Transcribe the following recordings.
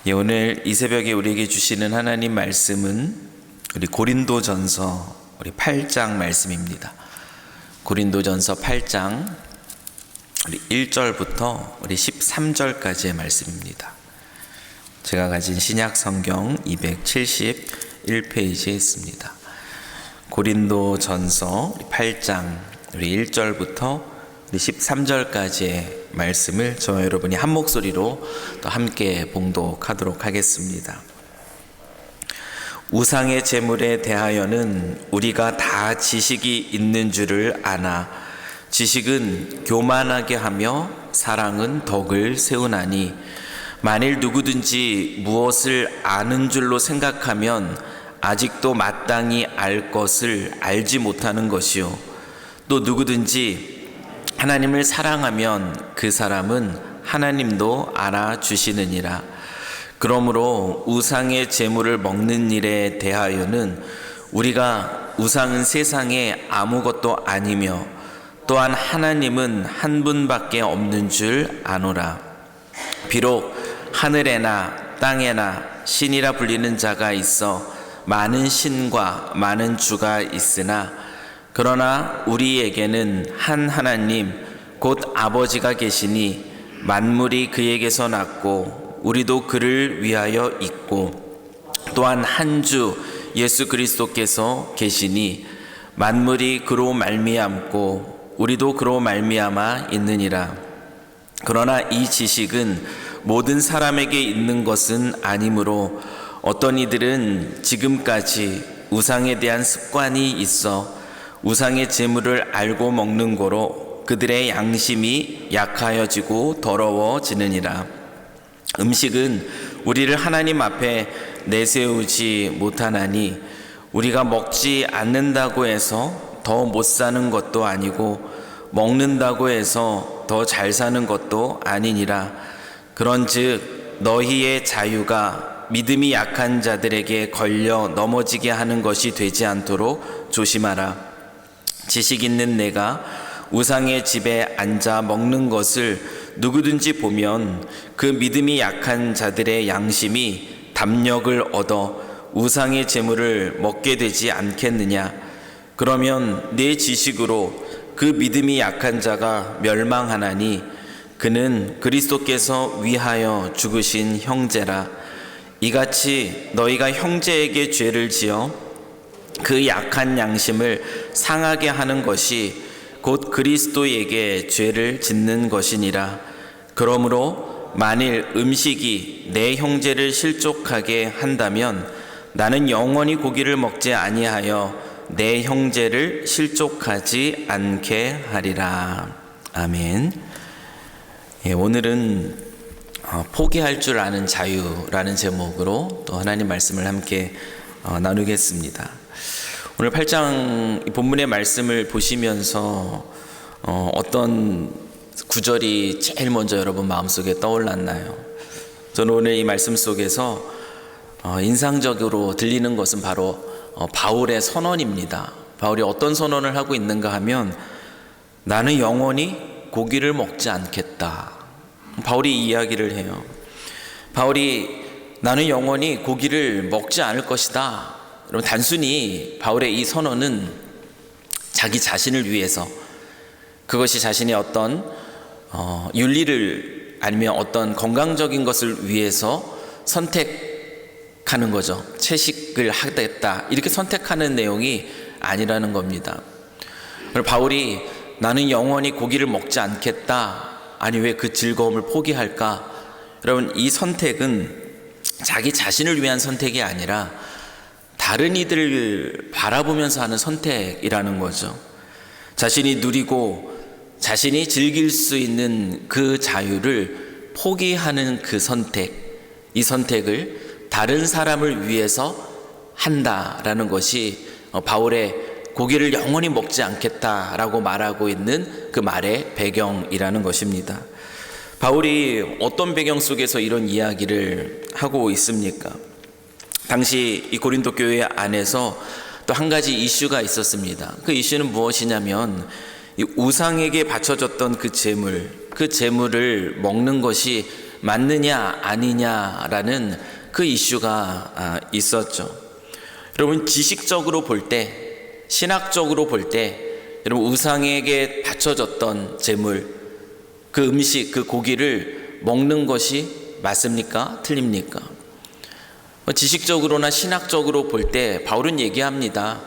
오늘 이 새벽에 우리에게 주시는 하나님 말씀은 우리 고린도전서 8장 말씀입니다. 고린도전서 8장 1절부터 13절까지의 말씀입니다. 제가 가진 신약 성경 271페이지에 있습니다. 고린도전서 8장 1절부터 13절까지의 말씀을 저와 여러분이 한 목소리로 또 함께 봉독하도록 하겠습니다. 우상의 제물에 대하여는 우리가 다 지식이 있는 줄을 아나 지식은 교만하게 하며 사랑은 덕을 세우나니 만일 누구든지 무엇을 아는 줄로 생각하면 아직도 마땅히 알 것을 알지 못하는 것이요 또 누구든지 하나님을 사랑하면 그 사람은 하나님도 알아주시느니라. 그러므로 우상의 제물을 먹는 일에 대하여는 우리가 우상은 세상에 아무것도 아니며 또한 하나님은 한 분밖에 없는 줄 아노라. 비록 하늘에나 땅에나 신이라 불리는 자가 있어 많은 신과 많은 주가 있으나 그러나 우리에게는 한 하나님 곧 아버지가 계시니 만물이 그에게서 났고 우리도 그를 위하여 있고 또한 한 주 예수 그리스도께서 계시니 만물이 그로 말미암고 우리도 그로 말미암아 있느니라. 그러나 이 지식은 모든 사람에게 있는 것은 아니므로 어떤 이들은 지금까지 우상에 대한 습관이 있어 우상의 제물을 알고 먹는 거로 그들의 양심이 약하여지고 더러워지느니라. 음식은 우리를 하나님 앞에 내세우지 못하나니 우리가 먹지 않는다고 해서 더 못 사는 것도 아니고 먹는다고 해서 더 잘 사는 것도 아니니라. 그런즉 너희의 자유가 믿음이 약한 자들에게 걸려 넘어지게 하는 것이 되지 않도록 조심하라. 지식 있는 내가 우상의 집에 앉아 먹는 것을 누구든지 보면 그 믿음이 약한 자들의 양심이 담력을 얻어 우상의 제물을 먹게 되지 않겠느냐. 그러면 내 지식으로 그 믿음이 약한 자가 멸망하나니 그는 그리스도께서 위하여 죽으신 형제라. 이같이 너희가 형제에게 죄를 지어 그 약한 양심을 상하게 하는 것이 곧 그리스도에게 죄를 짓는 것이니라. 그러므로 만일 음식이 내 형제를 실족하게 한다면 나는 영원히 고기를 먹지 아니하여 내 형제를 실족하지 않게 하리라. 아멘. 오늘은 포기할 줄 아는 자유라는 제목으로 또 하나님 말씀을 함께 나누겠습니다. 오늘 8장 본문의 말씀을 보시면서 어떤 구절이 제일 먼저 여러분 마음속에 떠올랐나요? 저는 오늘 이 말씀 속에서 인상적으로 들리는 것은 바로 바울의 선언입니다. 바울이 어떤 선언을 하고 있는가 하면 나는 영원히 고기를 먹지 않겠다. 바울이 이 이야기를 해요. 바울이 나는 영원히 고기를 먹지 않을 것이다. 여러분, 단순히 바울의 이 선언은 자기 자신을 위해서, 그것이 자신의 어떤 윤리를 아니면 어떤 건강적인 것을 위해서 선택하는 거죠. 채식을 하겠다 이렇게 선택하는 내용이 아니라는 겁니다. 바울이 나는 영원히 고기를 먹지 않겠다, 아니 왜 그 즐거움을 포기할까? 여러분, 이 선택은 자기 자신을 위한 선택이 아니라 다른 이들을 바라보면서 하는 선택이라는 거죠. 자신이 누리고 자신이 즐길 수 있는 그 자유를 포기하는 그 선택, 이 선택을 다른 사람을 위해서 한다라는 것이 바울의 고기를 영원히 먹지 않겠다라고 말하고 있는 그 말의 배경이라는 것입니다. 바울이 어떤 배경 속에서 이런 이야기를 하고 있습니까? 당시 이 고린도 교회 안에서 또 한 가지 이슈가 있었습니다. 그 이슈는 무엇이냐면 이 우상에게 바쳐졌던 그 제물을 먹는 것이 맞느냐 아니냐라는 그 이슈가 있었죠. 여러분, 지식적으로 볼 때, 신학적으로 볼 때, 여러분, 우상에게 바쳐졌던 제물, 그 음식, 그 고기를 먹는 것이 맞습니까? 틀립니까? 지식적으로나 신학적으로 볼 때 바울은 얘기합니다.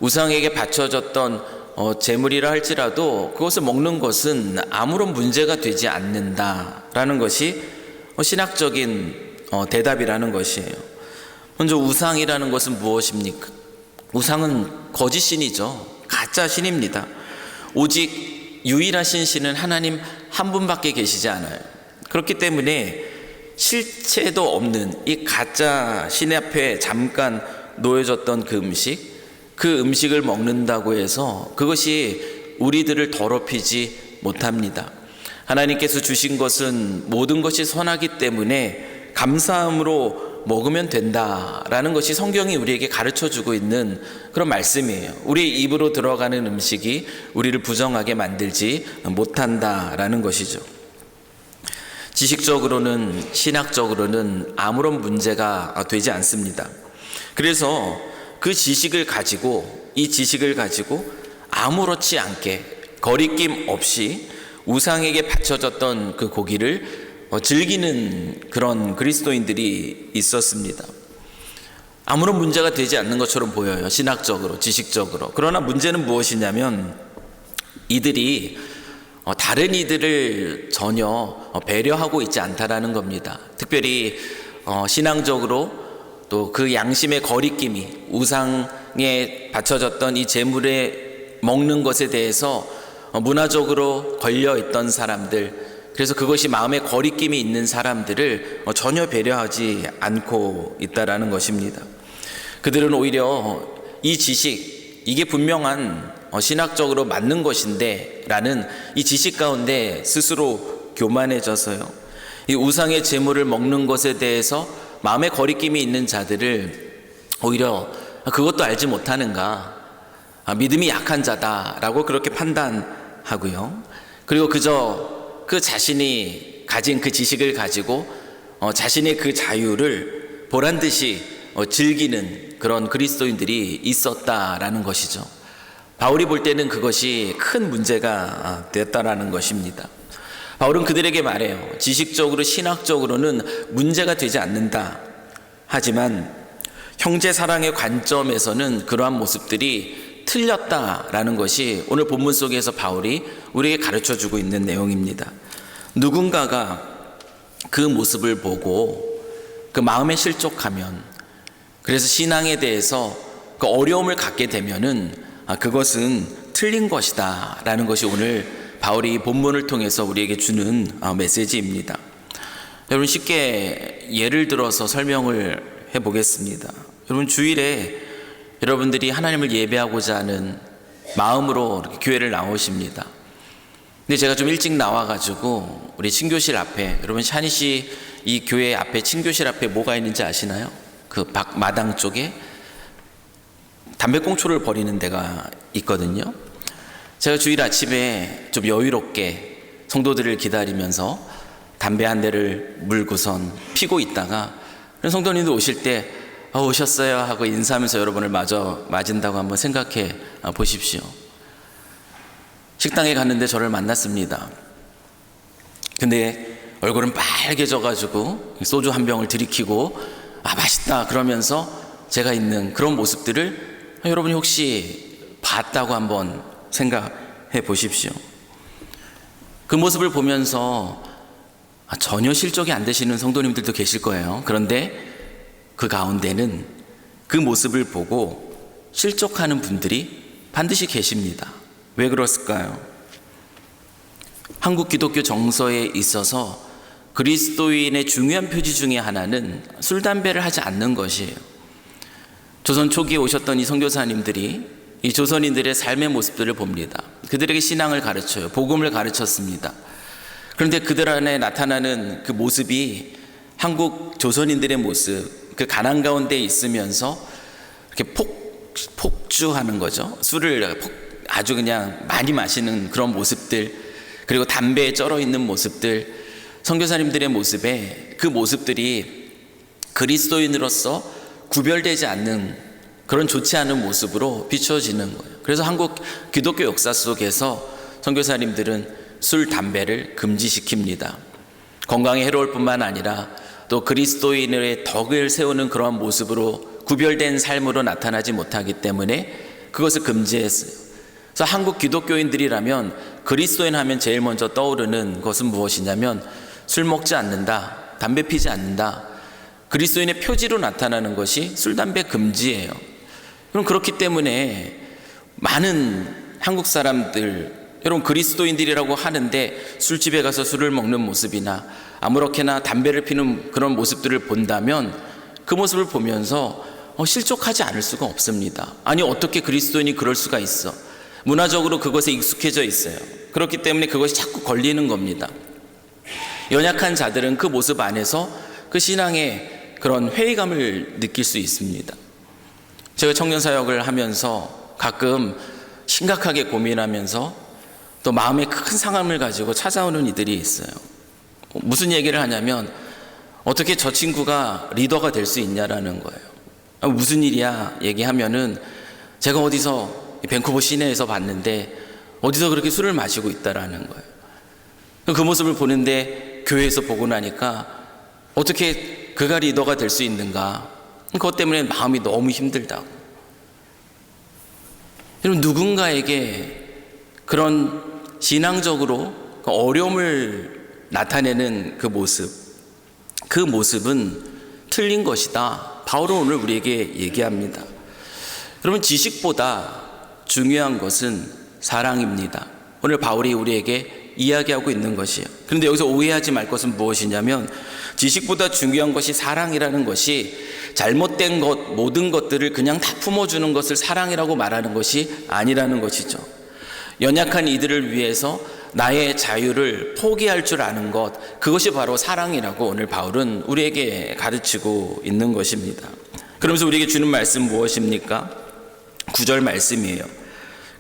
우상에게 바쳐졌던 제물이라 할지라도 그것을 먹는 것은 아무런 문제가 되지 않는다라는 것이 신학적인 대답이라는 것이에요. 먼저 우상이라는 것은 무엇입니까? 우상은 거짓신이죠. 가짜 신입니다. 오직 유일하신 신은 하나님 한 분밖에 계시지 않아요. 그렇기 때문에 실체도 없는 이 가짜 신 앞에 잠깐 놓여졌던 그 음식을 먹는다고 해서 그것이 우리들을 더럽히지 못합니다. 하나님께서 주신 것은 모든 것이 선하기 때문에 감사함으로 먹으면 된다라는 것이 성경이 우리에게 가르쳐주고 있는 그런 말씀이에요. 우리 입으로 들어가는 음식이 우리를 부정하게 만들지 못한다라는 것이죠. 지식적으로는, 신학적으로는 아무런 문제가 되지 않습니다. 그래서 그 지식을 가지고, 이 지식을 가지고 아무렇지 않게 거리낌 없이 우상에게 바쳐졌던 그 고기를 즐기는 그런 그리스도인들이 있었습니다. 아무런 문제가 되지 않는 것처럼 보여요. 신학적으로, 지식적으로. 그러나 문제는 무엇이냐면 이들이 다른 이들을 전혀 배려하고 있지 않다라는 겁니다. 특별히 신앙적으로 또 그 양심의 거리낌이, 우상에 바쳐졌던 이 제물에 먹는 것에 대해서 문화적으로 걸려있던 사람들, 그래서 그것이 마음에 거리낌이 있는 사람들을 전혀 배려하지 않고 있다라는 것입니다. 그들은 오히려 이 지식, 이게 분명한 신학적으로 맞는 것인데 라는 이 지식 가운데 스스로 교만해져서요, 이 우상의 제물을 먹는 것에 대해서 마음에 거리낌이 있는 자들을 오히려 그것도 알지 못하는가, 믿음이 약한 자다라고 그렇게 판단하고요, 그리고 그저 그 자신이 가진 그 지식을 가지고 자신의 그 자유를 보란듯이 즐기는 그런 그리스도인들이 있었다라는 것이죠. 바울이 볼 때는 그것이 큰 문제가 되었다라는 것입니다. 바울은 그들에게 말해요. 지식적으로, 신학적으로는 문제가 되지 않는다. 하지만 형제 사랑의 관점에서는 그러한 모습들이 틀렸다라는 것이 오늘 본문 속에서 바울이 우리에게 가르쳐주고 있는 내용입니다. 누군가가 그 모습을 보고 그 마음에 실족하면, 그래서 신앙에 대해서 그 어려움을 갖게 되면은 그것은 틀린 것이다 라는 것이 오늘 바울이 본문을 통해서 우리에게 주는 메시지입니다. 여러분, 쉽게 예를 들어서 설명을 해보겠습니다. 여러분, 주일에 여러분들이 하나님을 예배하고자 하는 마음으로 이렇게 교회를 나오십니다. 근데 제가 좀 일찍 나와가지고 우리 친교실 앞에, 여러분 샤니시 이 교회 앞에, 친교실 앞에 뭐가 있는지 아시나요? 그 밖 마당 쪽에 담배꽁초를 버리는 데가 있거든요. 제가 주일 아침에 좀 여유롭게 성도들을 기다리면서 담배 한 대를 물고선 피고 있다가 성도님들 오실 때 오셨어요 하고 인사하면서 여러분을 마저 맞은다고 한번 생각해 보십시오. 식당에 갔는데 저를 만났습니다. 근데 얼굴은 빨개져 가지고 소주 한 병을 들이키고 맛있다 그러면서 제가 있는 그런 모습들을 여러분이 혹시 봤다고 한번 생각해 보십시오. 그 모습을 보면서 전혀 실족이 안 되시는 성도님들도 계실 거예요. 그런데 그 가운데는 그 모습을 보고 실족하는 분들이 반드시 계십니다. 왜 그랬을까요? 한국 기독교 정서에 있어서 그리스도인의 중요한 표지 중에 하나는 술, 담배를 하지 않는 것이에요. 조선 초기에 오셨던 이 선교사님들이 이 조선인들의 삶의 모습들을 봅니다. 그들에게 신앙을 가르쳐요. 복음을 가르쳤습니다. 그런데 그들 안에 나타나는 그 모습이 한국 조선인들의 모습, 그 가난 가운데 있으면서 이렇게 폭주하는 거죠. 술을 아주 그냥 많이 마시는 그런 모습들, 그리고 담배에 쩔어 있는 모습들, 선교사님들의 모습에 그 모습들이 그리스도인으로서 구별되지 않는 그런 좋지 않은 모습으로 비춰지는 거예요. 그래서 한국 기독교 역사 속에서 선교사님들은 술, 담배를 금지시킵니다. 건강에 해로울 뿐만 아니라 또 그리스도인의 덕을 세우는 그러한 모습으로 구별된 삶으로 나타나지 못하기 때문에 그것을 금지했어요. 그래서 한국 기독교인들이라면 그리스도인 하면 제일 먼저 떠오르는 것은 무엇이냐면 술 먹지 않는다, 담배 피지 않는다. 그리스도인의 표지로 나타나는 것이 술, 담배 금지예요. 그럼 그렇기 때문에 많은 한국 사람들, 여러분 그리스도인들이라고 하는데 술집에 가서 술을 먹는 모습이나 아무렇게나 담배를 피는 그런 모습들을 본다면 그 모습을 보면서 실족하지 않을 수가 없습니다. 아니 어떻게 그리스도인이 그럴 수가 있어. 문화적으로 그것에 익숙해져 있어요. 그렇기 때문에 그것이 자꾸 걸리는 겁니다. 연약한 자들은 그 모습 안에서 그 신앙의 그런 회의감을 느낄 수 있습니다. 제가 청년사역을 하면서 가끔 심각하게 고민하면서 또 마음에 큰 상함을 가지고 찾아오는 이들이 있어요. 무슨 얘기를 하냐면 어떻게 저 친구가 리더가 될 수 있냐라는 거예요. 무슨 일이야 얘기하면은 제가 어디서 밴쿠버 시내에서 봤는데 어디서 그렇게 술을 마시고 있다라는 거예요. 그 모습을 보는데 교회에서 보고 나니까 어떻게 그가 리더가 될 수 있는가, 그것 때문에 마음이 너무 힘들다고. 여러분 누군가에게 그런 신앙적으로 어려움을 나타내는 그 모습은 틀린 것이다. 바울은 오늘 우리에게 얘기합니다. 여러분 지식보다 중요한 것은 사랑입니다. 오늘 바울이 우리에게 이야기하고 있는 것이에요. 그런데 여기서 오해하지 말 것은 무엇이냐면 지식보다 중요한 것이 사랑이라는 것이 잘못된 것, 모든 것들을 그냥 다 품어주는 것을 사랑이라고 말하는 것이 아니라는 것이죠. 연약한 이들을 위해서 나의 자유를 포기할 줄 아는 것, 그것이 바로 사랑이라고 오늘 바울은 우리에게 가르치고 있는 것입니다. 그러면서 우리에게 주는 말씀 무엇입니까? 9절 말씀이에요.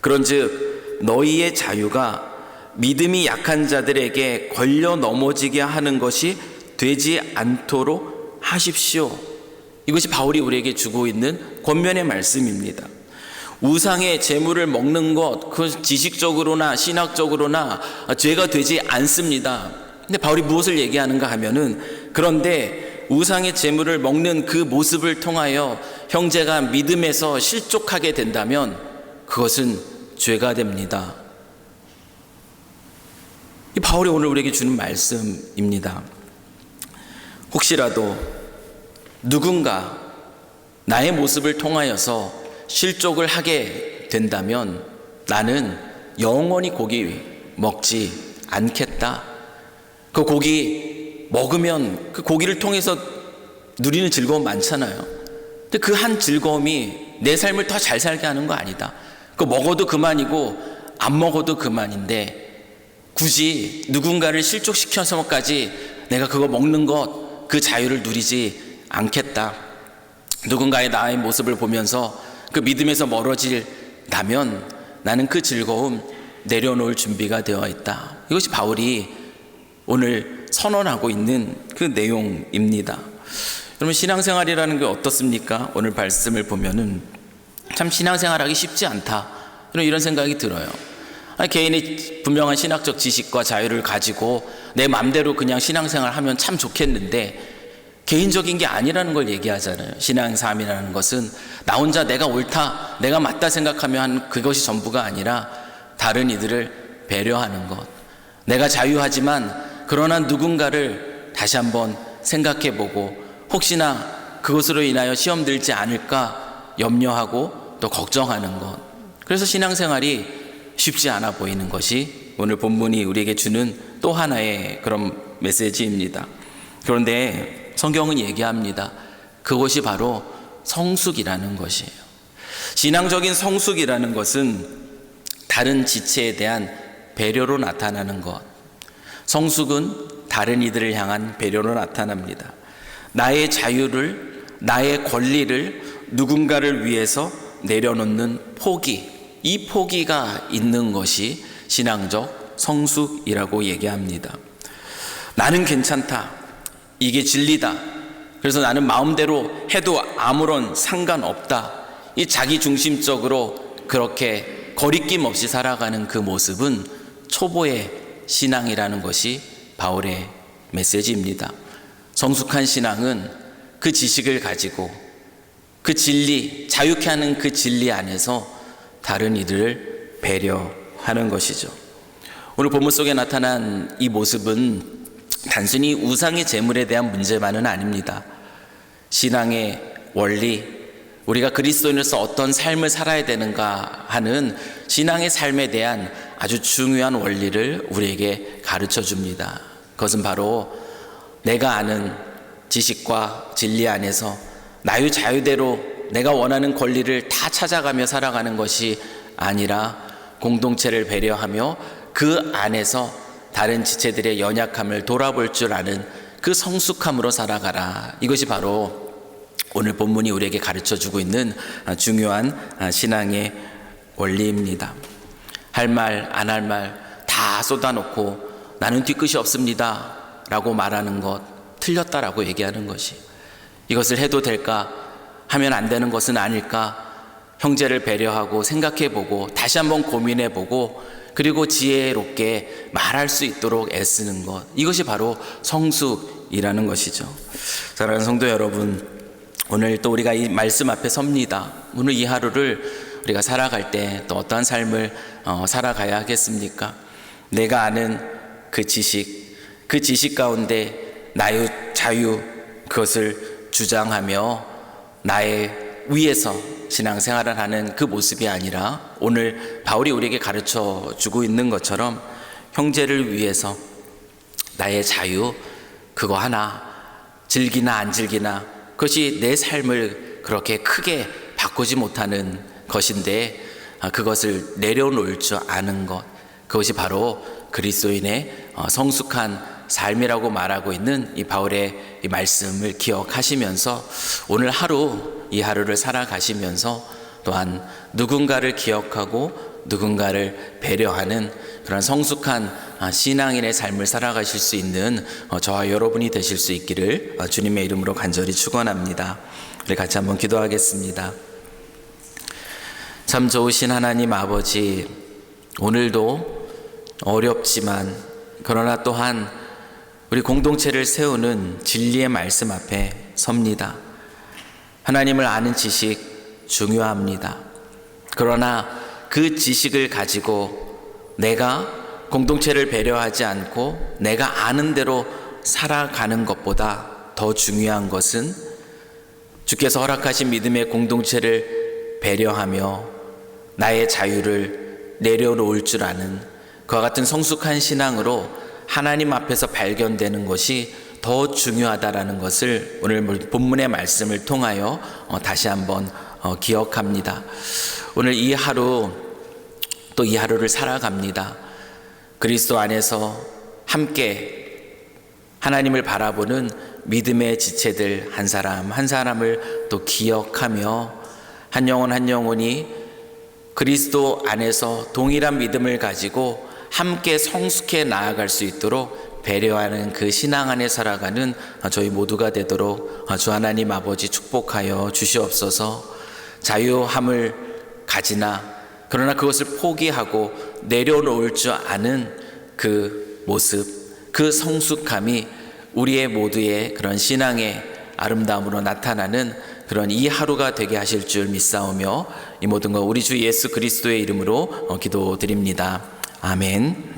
그런즉 너희의 자유가 믿음이 약한 자들에게 걸려 넘어지게 하는 것이 되지 않도록 하십시오. 이것이 바울이 우리에게 주고 있는 권면의 말씀입니다. 우상의 재물을 먹는 것, 그 지식적으로나 신학적으로나 죄가 되지 않습니다. 근데 바울이 무엇을 얘기하는가 하면은, 그런데 우상의 재물을 먹는 그 모습을 통하여 형제가 믿음에서 실족하게 된다면 그것은 죄가 됩니다. 이 바울이 오늘 우리에게 주는 말씀입니다. 혹시라도 누군가 나의 모습을 통하여서 실족을 하게 된다면 나는 영원히 고기 먹지 않겠다. 그 고기 먹으면 그 고기를 통해서 누리는 즐거움 많잖아요. 근데 그 한 즐거움이 내 삶을 더 잘 살게 하는 거 아니다. 그거 먹어도 그만이고 안 먹어도 그만인데 굳이 누군가를 실족시켜서까지 내가 그거 먹는 것, 그 자유를 누리지 않겠다. 누군가의 나의 모습을 보면서 그 믿음에서 멀어진다면 나는 그 즐거움 내려놓을 준비가 되어 있다. 이것이 바울이 오늘 선언하고 있는 그 내용입니다. 여러분 신앙생활이라는 게 어떻습니까? 오늘 말씀을 보면은 참 신앙생활하기 쉽지 않다, 이런 생각이 들어요. 개인의 분명한 신학적 지식과 자유를 가지고 내 마음대로 그냥 신앙생활하면 참 좋겠는데 개인적인 게 아니라는 걸 얘기하잖아요. 신앙삶이라는 것은 나 혼자 내가 옳다, 내가 맞다 생각하면 하는 그것이 전부가 아니라 다른 이들을 배려하는 것. 내가 자유하지만 그러나 누군가를 다시 한번 생각해보고 혹시나 그것으로 인하여 시험 들지 않을까 염려하고 또 걱정하는 것. 그래서 신앙생활이 쉽지 않아 보이는 것이 오늘 본문이 우리에게 주는 또 하나의 그런 메시지입니다. 그런데 성경은 얘기합니다. 그것이 바로 성숙이라는 것이에요. 신앙적인 성숙이라는 것은 다른 지체에 대한 배려로 나타나는 것. 성숙은 다른 이들을 향한 배려로 나타납니다. 나의 자유를, 나의 권리를 누군가를 위해서 내려놓는 포기, 이 포기가 있는 것이 신앙적 성숙이라고 얘기합니다. 나는 괜찮다. 이게 진리다. 그래서 나는 마음대로 해도 아무런 상관없다. 이 자기 중심적으로 그렇게 거리낌 없이 살아가는 그 모습은 초보의 신앙이라는 것이 바울의 메시지입니다. 성숙한 신앙은 그 지식을 가지고 그 진리, 자유케 하는 그 진리 안에서 다른 이들을 배려하는 것이죠. 오늘 본문 속에 나타난 이 모습은 단순히 우상의 재물에 대한 문제만은 아닙니다. 신앙의 원리, 우리가 그리스도인으로서 어떤 삶을 살아야 되는가 하는 신앙의 삶에 대한 아주 중요한 원리를 우리에게 가르쳐 줍니다. 그것은 바로 내가 아는 지식과 진리 안에서 나의 자유대로 내가 원하는 권리를 다 찾아가며 살아가는 것이 아니라 공동체를 배려하며 그 안에서 다른 지체들의 연약함을 돌아볼 줄 아는 그 성숙함으로 살아가라. 이것이 바로 오늘 본문이 우리에게 가르쳐주고 있는 중요한 신앙의 원리입니다. 할 말, 안 할 말 다 쏟아놓고 나는 뒤끝이 없습니다 라고 말하는 것, 틀렸다라고 얘기하는 것이, 이것을 해도 될까, 하면 안 되는 것은 아닐까, 형제를 배려하고 생각해보고 다시 한번 고민해보고 그리고 지혜롭게 말할 수 있도록 애쓰는 것, 이것이 바로 성숙이라는 것이죠. 사랑하는 성도 여러분, 오늘 또 우리가 이 말씀 앞에 섭니다. 오늘 이 하루를 우리가 살아갈 때 또 어떠한 삶을 살아가야 하겠습니까? 내가 아는 그 지식 가운데 나의 자유, 그것을 주장하며 나의 위에서 신앙생활을 하는 그 모습이 아니라 오늘 바울이 우리에게 가르쳐 주고 있는 것처럼 형제를 위해서 나의 자유, 그거 하나, 즐기나 안 즐기나 그것이 내 삶을 그렇게 크게 바꾸지 못하는 것인데 그것을 내려놓을 줄 아는 것, 그것이 바로 그리스도인의 성숙한 삶이라고 말하고 있는 이 바울의 이 말씀을 기억하시면서 오늘 하루, 이 하루를 살아가시면서 또한 누군가를 기억하고 누군가를 배려하는 그런 성숙한 신앙인의 삶을 살아가실 수 있는 저와 여러분이 되실 수 있기를 주님의 이름으로 간절히 축원합니다. 우리 같이 한번 기도하겠습니다. 참 좋으신 하나님 아버지, 오늘도 어렵지만 그러나 또한 우리 공동체를 세우는 진리의 말씀 앞에 섭니다. 하나님을 아는 지식 중요합니다. 그러나 그 지식을 가지고 내가 공동체를 배려하지 않고 내가 아는 대로 살아가는 것보다 더 중요한 것은 주께서 허락하신 믿음의 공동체를 배려하며 나의 자유를 내려놓을 줄 아는 그와 같은 성숙한 신앙으로 하나님 앞에서 발견되는 것이 더 중요하다라는 것을 오늘 본문의 말씀을 통하여 다시 한번 기억합니다. 오늘 이 하루, 또 이 하루를 살아갑니다. 그리스도 안에서 함께 하나님을 바라보는 믿음의 지체들 한 사람 한 사람을 또 기억하며 한 영혼 한 영혼이 그리스도 안에서 동일한 믿음을 가지고 함께 성숙해 나아갈 수 있도록 배려하는 그 신앙 안에 살아가는 저희 모두가 되도록 주 하나님 아버지 축복하여 주시옵소서. 자유함을 가지나 그러나 그것을 포기하고 내려놓을 줄 아는 그 모습, 그 성숙함이 우리의 모두의 그런 신앙의 아름다움으로 나타나는 그런 이 하루가 되게 하실 줄 믿사오며 이 모든 것 우리 주 예수 그리스도의 이름으로 기도드립니다. 아멘.